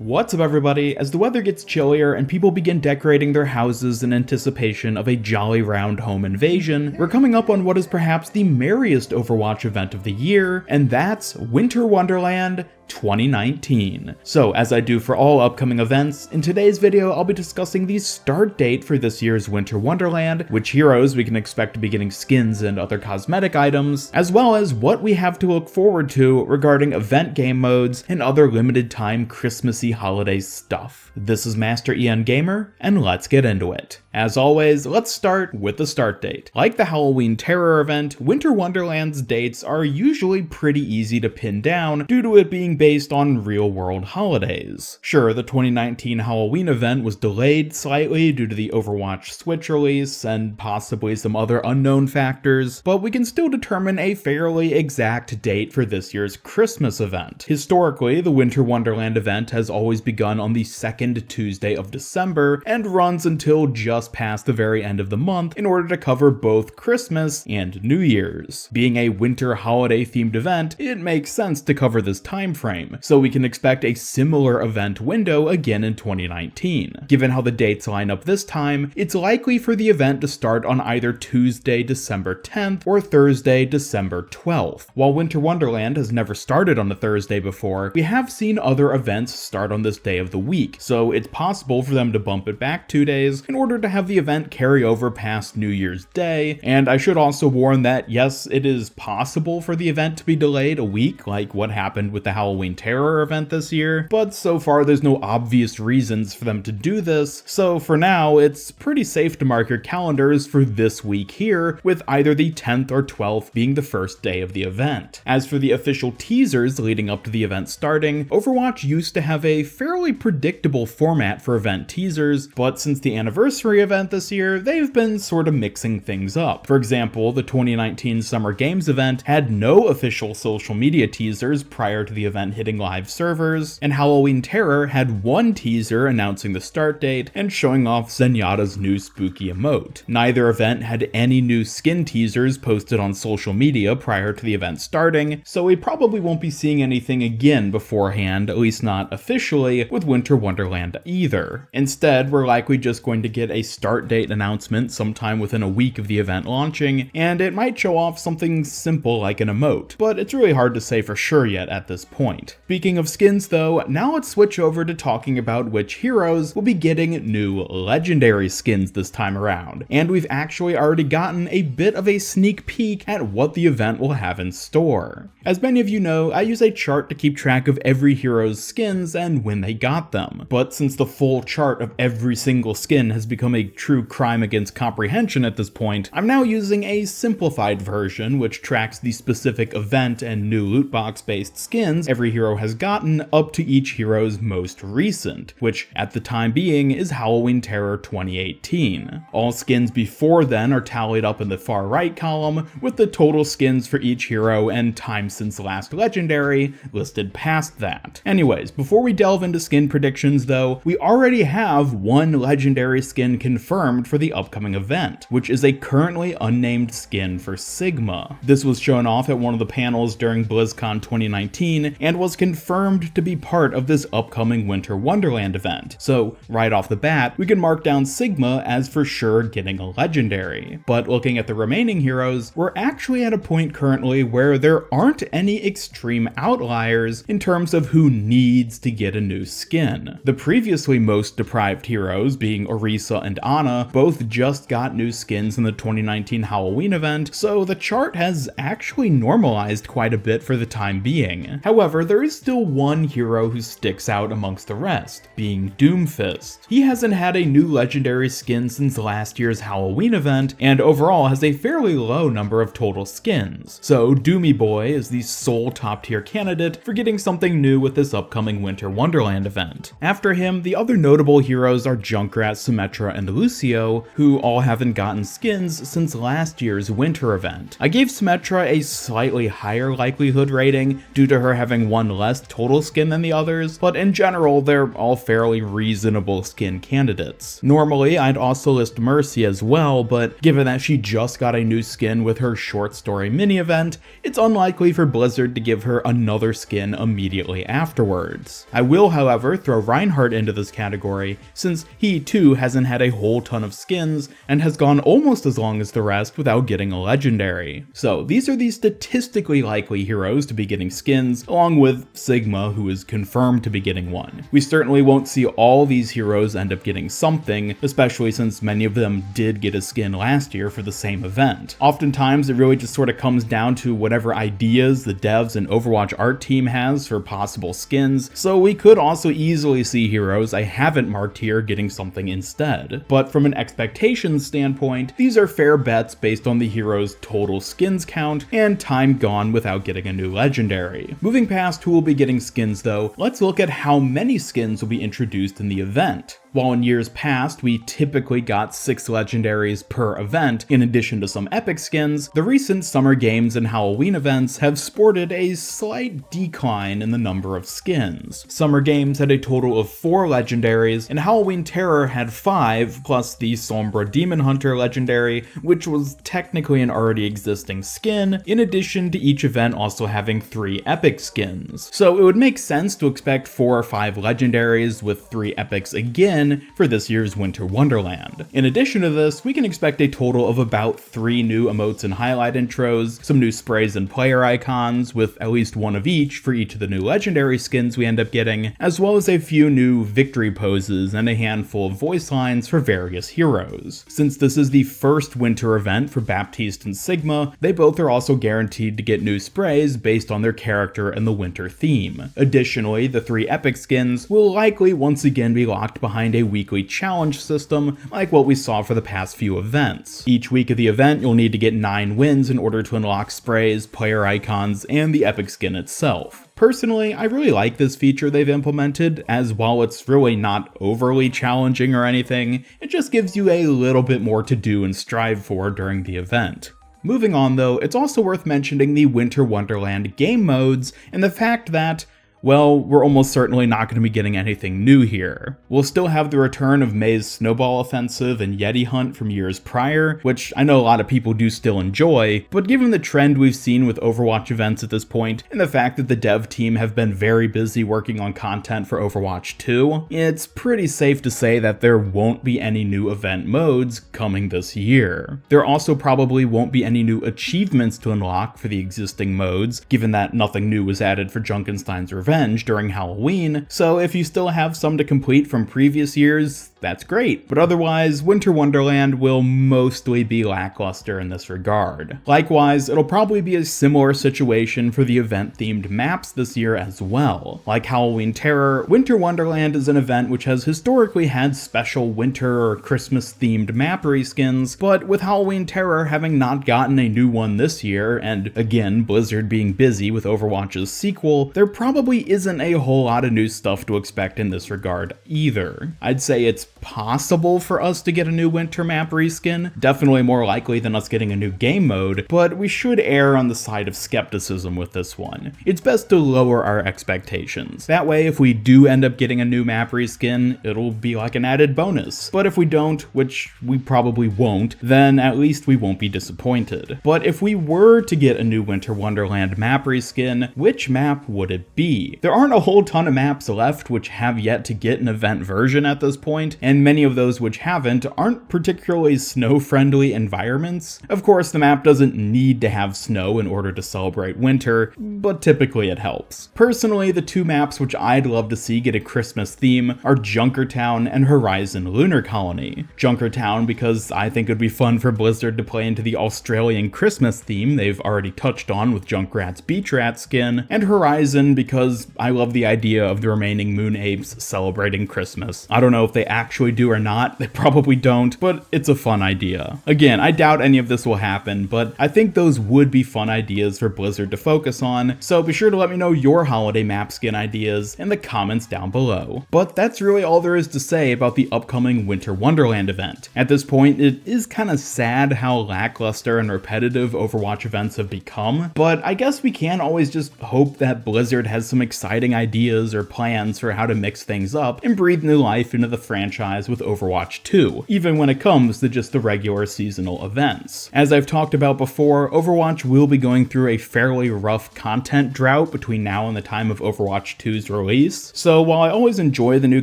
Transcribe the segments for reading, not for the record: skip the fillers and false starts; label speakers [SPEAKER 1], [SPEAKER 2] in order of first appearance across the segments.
[SPEAKER 1] What's up everybody? As the weather gets chillier and people begin decorating their houses in anticipation of a jolly round home invasion, we're coming up on what is perhaps the merriest Overwatch event of the year, and that's Winter Wonderland 2019. So, as I do for all upcoming events, in today's video I'll be discussing the start date for this year's Winter Wonderland, which heroes we can expect to be getting skins and other cosmetic items, as well as what we have to look forward to regarding event game modes and other limited time Christmassy holiday stuff. This is Master EN Gamer, and let's get into it. As always, let's start with the start date. Like the Halloween Terror event, Winter Wonderland's dates are usually pretty easy to pin down due to it being based on real-world holidays. Sure, the 2019 Halloween event was delayed slightly due to the Overwatch Switch release and possibly some other unknown factors, but we can still determine a fairly exact date for this year's Christmas event. Historically, the Winter Wonderland event has always begun on the second Tuesday of December and runs until just past the very end of the month in order to cover both Christmas and New Year's. Being a winter holiday themed event, it makes sense to cover this time frame, so we can expect a similar event window again in 2019. Given how the dates line up this time, it's likely for the event to start on either Tuesday, December 10th or Thursday, December 12th. While Winter Wonderland has never started on a Thursday before, we have seen other events start on this day of the week, so it's possible for them to bump it back 2 days in order to have the event carry over past New Year's Day. And I should also warn that yes, it is possible for the event to be delayed a week, like what happened with the Halloween Terror event this year, but so far there's no obvious reasons for them to do this, so for now it's pretty safe to mark your calendars for this week here, with either the 10th or 12th being the first day of the event. As for the official teasers leading up to the event starting, Overwatch used to have a fairly predictable format for event teasers, but since the anniversary event this year, they've been sort of mixing things up. For example, the 2019 Summer Games event had no official social media teasers prior to the event hitting live servers, and Halloween Terror had one teaser announcing the start date and showing off Zenyatta's new spooky emote. Neither event had any new skin teasers posted on social media prior to the event starting, so we probably won't be seeing anything again beforehand, at least not officially, with Winter Wonderland either. Instead, we're likely just going to get a start date announcement sometime within a week of the event launching, and it might show off something simple like an emote, but it's really hard to say for sure yet at this point. Speaking of skins though, now let's switch over to talking about which heroes will be getting new legendary skins this time around, and we've actually already gotten a bit of a sneak peek at what the event will have in store. As many of you know, I use a chart to keep track of every hero's skins and when they got them, but since the full chart of every single skin has become a true crime against comprehension at this point, I'm now using a simplified version which tracks the specific event and new loot box based skins every hero has gotten up to each hero's most recent, which at the time being is Halloween Terror 2018. All skins before then are tallied up in the far right column, with the total skins for each hero and time since last legendary listed past that. Anyways, before we delve into skin predictions though, we already have one legendary skin confirmed for the upcoming event, which is a currently unnamed skin for Sigma. This was shown off at one of the panels during BlizzCon 2019 and was confirmed to be part of this upcoming Winter Wonderland event. So right off the bat, we can mark down Sigma as for sure getting a legendary. But looking at the remaining heroes, we're actually at a point currently where there aren't any extreme outliers in terms of who needs to get a new skin. The previously most deprived heroes, being Orisa and Ana, both just got new skins in the 2019 Halloween event, so the chart has actually normalized quite a bit for the time being. However, there is still one hero who sticks out amongst the rest, being Doomfist. He hasn't had a new legendary skin since last year's Halloween event, and overall has a fairly low number of total skins. So Doomy Boy is the sole top tier candidate for getting something new with this upcoming Winter Wonderland event. After him, the other notable heroes are Junkrat, Symmetra, and Lucio, who all haven't gotten skins since last year's winter event. I gave Symmetra a slightly higher likelihood rating due to her having one less total skin than the others, but in general they're all fairly reasonable skin candidates. Normally I'd also list Mercy as well, but given that she just got a new skin with her short story mini event, it's unlikely for Blizzard to give her another skin immediately afterwards. I will however however, throw Reinhardt into this category, since he too hasn't had a whole ton of skins and has gone almost as long as the rest without getting a legendary. So these are the statistically likely heroes to be getting skins, along with Sigma, who is confirmed to be getting one. We certainly won't see all these heroes end up getting something, especially since many of them did get a skin last year for the same event. Oftentimes it really just sort of comes down to whatever ideas the devs and Overwatch art team has for possible skins, so we could also easily see heroes I haven't marked here getting something instead. But from an expectations standpoint, these are fair bets based on the hero's total skins count and time gone without getting a new legendary. Moving past who will be getting skins though, let's look at how many skins will be introduced in the event. While in years past we typically got 6 legendaries per event, in addition to some epic skins, the recent summer games and Halloween events have sported a slight decline in the number of skins. Summer games had a total of 4 legendaries, and Halloween Terror had 5, plus the Sombra Demon Hunter legendary, which was technically an already existing skin, in addition to each event also having 3 epic skins. So it would make sense to expect 4 or 5 legendaries with 3 epics again for this year's Winter Wonderland. In addition to this, we can expect a total of about 3 new emotes and highlight intros, some new sprays and player icons, with at least one of each for each of the new legendary skins we end up getting, as well as a few new victory poses and a handful of voice lines for various heroes. Since this is the first winter event for Baptiste and Sigma, they both are also guaranteed to get new sprays based on their character and the winter theme. Additionally, the 3 epic skins will likely once again be locked behind a weekly challenge system like what we saw for the past few events. Each week of the event you'll need to get 9 wins in order to unlock sprays, player icons, and the epic skin itself. Personally, I really like this feature they've implemented, as while it's really not overly challenging or anything, it just gives you a little bit more to do and strive for during the event. Moving on though, it's also worth mentioning the Winter Wonderland game modes and the fact that, well, we're almost certainly not going to be getting anything new here. We'll still have the return of May's Snowball Offensive and Yeti Hunt from years prior, which I know a lot of people do still enjoy, but given the trend we've seen with Overwatch events at this point, and the fact that the dev team have been very busy working on content for Overwatch 2, it's pretty safe to say that there won't be any new event modes coming this year. There also probably won't be any new achievements to unlock for the existing modes, given that nothing new was added for Junkenstein's Revenge during Halloween, so if you still have some to complete from previous years, that's great. But otherwise, Winter Wonderland will mostly be lackluster in this regard. Likewise, it'll probably be a similar situation for the event-themed maps this year as well. Like Halloween Terror, Winter Wonderland is an event which has historically had special winter or Christmas-themed map reskins, but with Halloween Terror having not gotten a new one this year, and again, Blizzard being busy with Overwatch's sequel, there probably isn't a whole lot of new stuff to expect in this regard either. I'd say it's possible for us to get a new winter map reskin, definitely more likely than us getting a new game mode, but we should err on the side of skepticism with this one. It's best to lower our expectations. That way, if we do end up getting a new map reskin, it'll be like an added bonus. But if we don't, which we probably won't, then at least we won't be disappointed. But if we were to get a new Winter Wonderland map reskin, which map would it be? There aren't a whole ton of maps left which have yet to get an event version at this point, and many of those which haven't aren't particularly snow-friendly environments. Of course, the map doesn't need to have snow in order to celebrate winter, but typically it helps. Personally, the 2 maps which I'd love to see get a Christmas theme are Junkertown and Horizon Lunar Colony. Junkertown because I think it would be fun for Blizzard to play into the Australian Christmas theme they've already touched on with Junkrat's Beach Rat skin, and Horizon because I love the idea of the remaining Moon Apes celebrating Christmas. I don't know if they actually do or not, they probably don't, but it's a fun idea. Again, I doubt any of this will happen, but I think those would be fun ideas for Blizzard to focus on, so be sure to let me know your holiday map skin ideas in the comments down below. But that's really all there is to say about the upcoming Winter Wonderland event. At this point, it is kind of sad how lackluster and repetitive Overwatch events have become, but I guess we can always just hope that Blizzard has some exciting ideas or plans for how to mix things up and breathe new life into the franchise franchise with Overwatch 2, even when it comes to just the regular seasonal events. As I've talked about before, Overwatch will be going through a fairly rough content drought between now and the time of Overwatch 2's release, so while I always enjoy the new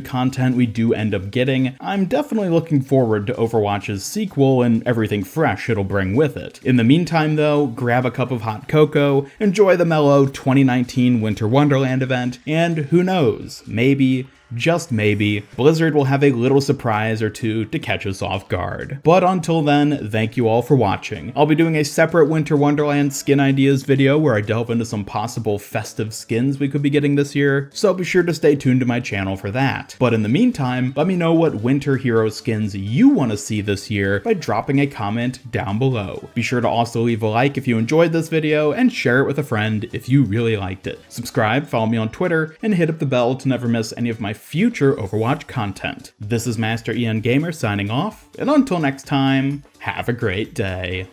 [SPEAKER 1] content we do end up getting, I'm definitely looking forward to Overwatch's sequel and everything fresh it'll bring with it. In the meantime though, grab a cup of hot cocoa, enjoy the mellow 2019 Winter Wonderland event, and who knows, maybe, just maybe, Blizzard will have a little surprise or two to catch us off guard. But until then, thank you all for watching. I'll be doing a separate Winter Wonderland skin ideas video where I delve into some possible festive skins we could be getting this year, so be sure to stay tuned to my channel for that. But in the meantime, let me know what winter hero skins you want to see this year by dropping a comment down below. Be sure to also leave a like if you enjoyed this video and share it with a friend if you really liked it. Subscribe, follow me on Twitter, and hit up the bell to never miss any of my future Overwatch content. This is Master Ian Gamer signing off, and until next time, have a great day.